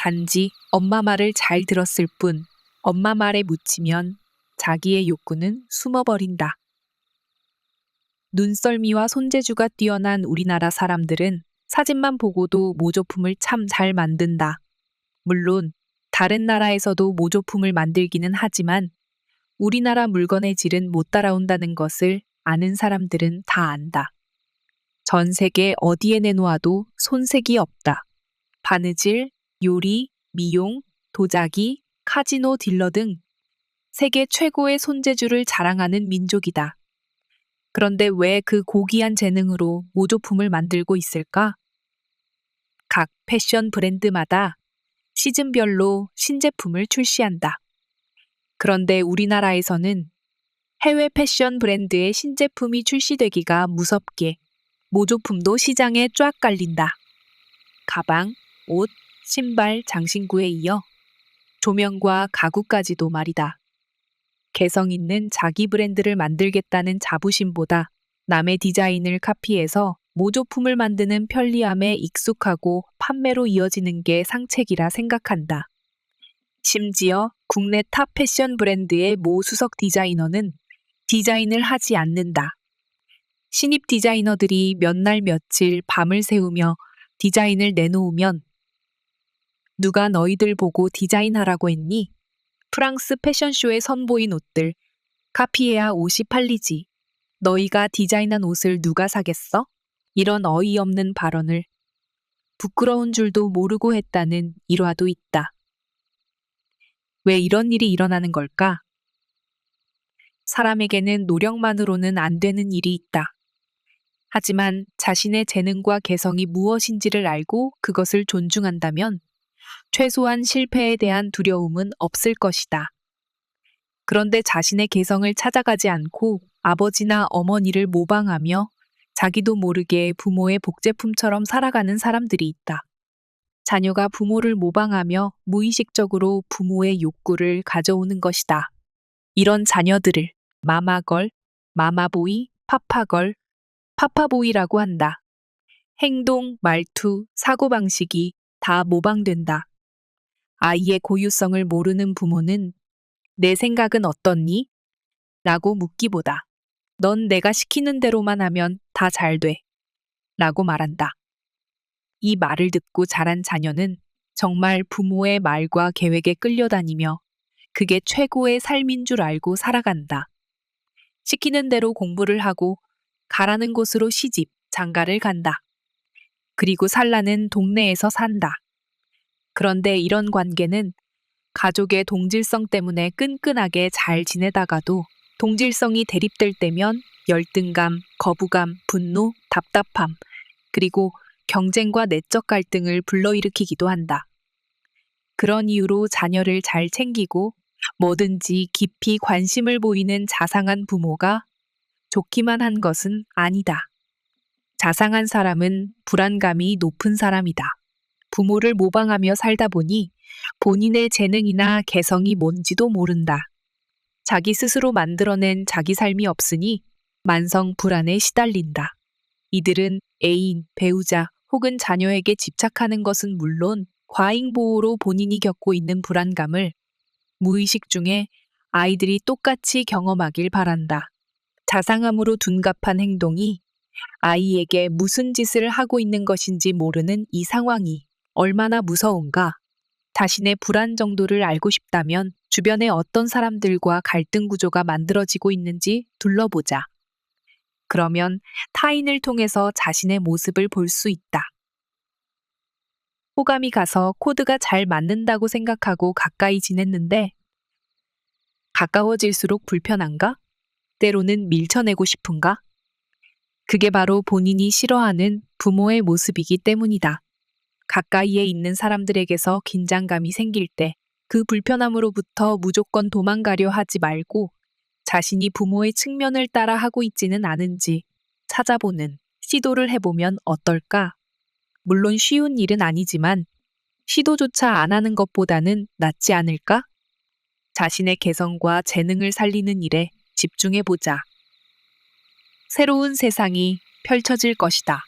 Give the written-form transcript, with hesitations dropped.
단지 엄마 말을 잘 들었을 뿐 엄마 말에 묻히면 자기의 욕구는 숨어버린다. 눈썰미와 손재주가 뛰어난 우리나라 사람들은 사진만 보고도 모조품을 참 잘 만든다. 물론 다른 나라에서도 모조품을 만들기는 하지만 우리나라 물건의 질은 못 따라온다는 것을 아는 사람들은 다 안다. 전 세계 어디에 내놓아도 손색이 없다. 바느질, 요리, 미용, 도자기, 카지노 딜러 등 세계 최고의 손재주를 자랑하는 민족이다. 그런데 왜 그 고귀한 재능으로 모조품을 만들고 있을까? 각 패션 브랜드마다 시즌별로 신제품을 출시한다. 그런데 우리나라에서는 해외 패션 브랜드의 신제품이 출시되기가 무섭게 모조품도 시장에 쫙 깔린다. 가방, 옷, 신발, 장신구에 이어 조명과 가구까지도 말이다. 개성 있는 자기 브랜드를 만들겠다는 자부심보다 남의 디자인을 카피해서 모조품을 만드는 편리함에 익숙하고 판매로 이어지는 게 상책이라 생각한다. 심지어 국내 탑 패션 브랜드의 모 수석 디자이너는 디자인을 하지 않는다. 신입 디자이너들이 몇 날 며칠 밤을 새우며 디자인을 내놓으면 누가 너희들 보고 디자인하라고 했니? 프랑스 패션쇼에 선보인 옷들 카피해야 옷이 팔리지. 너희가 디자인한 옷을 누가 사겠어? 이런 어이없는 발언을 부끄러운 줄도 모르고 했다는 일화도 있다. 왜 이런 일이 일어나는 걸까? 사람에게는 노력만으로는 안 되는 일이 있다. 하지만 자신의 재능과 개성이 무엇인지를 알고 그것을 존중한다면 최소한 실패에 대한 두려움은 없을 것이다. 그런데 자신의 개성을 찾아가지 않고 아버지나 어머니를 모방하며 자기도 모르게 부모의 복제품처럼 살아가는 사람들이 있다. 자녀가 부모를 모방하며 무의식적으로 부모의 욕구를 가져오는 것이다. 이런 자녀들을 마마걸, 마마보이, 파파걸, 파파보이라고 한다. 행동, 말투, 사고방식이 다 모방된다. 아이의 고유성을 모르는 부모는 내 생각은 어떻니? 라고 묻기보다 넌 내가 시키는 대로만 하면 다 잘 돼. 라고 말한다. 이 말을 듣고 자란 자녀는 정말 부모의 말과 계획에 끌려다니며 그게 최고의 삶인 줄 알고 살아간다. 시키는 대로 공부를 하고 가라는 곳으로 시집, 장가를 간다. 그리고 살라는 동네에서 산다. 그런데 이런 관계는 가족의 동질성 때문에 끈끈하게 잘 지내다가도 동질성이 대립될 때면 열등감, 거부감, 분노, 답답함, 그리고 경쟁과 내적 갈등을 불러일으키기도 한다. 그런 이유로 자녀를 잘 챙기고 뭐든지 깊이 관심을 보이는 자상한 부모가 좋기만 한 것은 아니다. 자상한 사람은 불안감이 높은 사람이다. 부모를 모방하며 살다 보니 본인의 재능이나 개성이 뭔지도 모른다. 자기 스스로 만들어낸 자기 삶이 없으니 만성 불안에 시달린다. 이들은 애인, 배우자 혹은 자녀에게 집착하는 것은 물론 과잉 보호로 본인이 겪고 있는 불안감을 무의식 중에 아이들이 똑같이 경험하길 바란다. 자상함으로 둔갑한 행동이 아이에게 무슨 짓을 하고 있는 것인지 모르는 이 상황이 얼마나 무서운가? 자신의 불안 정도를 알고 싶다면 주변에 어떤 사람들과 갈등 구조가 만들어지고 있는지 둘러보자. 그러면 타인을 통해서 자신의 모습을 볼 수 있다. 호감이 가서 코드가 잘 맞는다고 생각하고 가까이 지냈는데 가까워질수록 불편한가? 때로는 밀쳐내고 싶은가? 그게 바로 본인이 싫어하는 부모의 모습이기 때문이다. 가까이에 있는 사람들에게서 긴장감이 생길 때 그 불편함으로부터 무조건 도망가려 하지 말고 자신이 부모의 측면을 따라 하고 있지는 않은지 찾아보는 시도를 해보면 어떨까? 물론 쉬운 일은 아니지만 시도조차 안 하는 것보다는 낫지 않을까? 자신의 개성과 재능을 살리는 일에 집중해보자. 새로운 세상이 펼쳐질 것이다.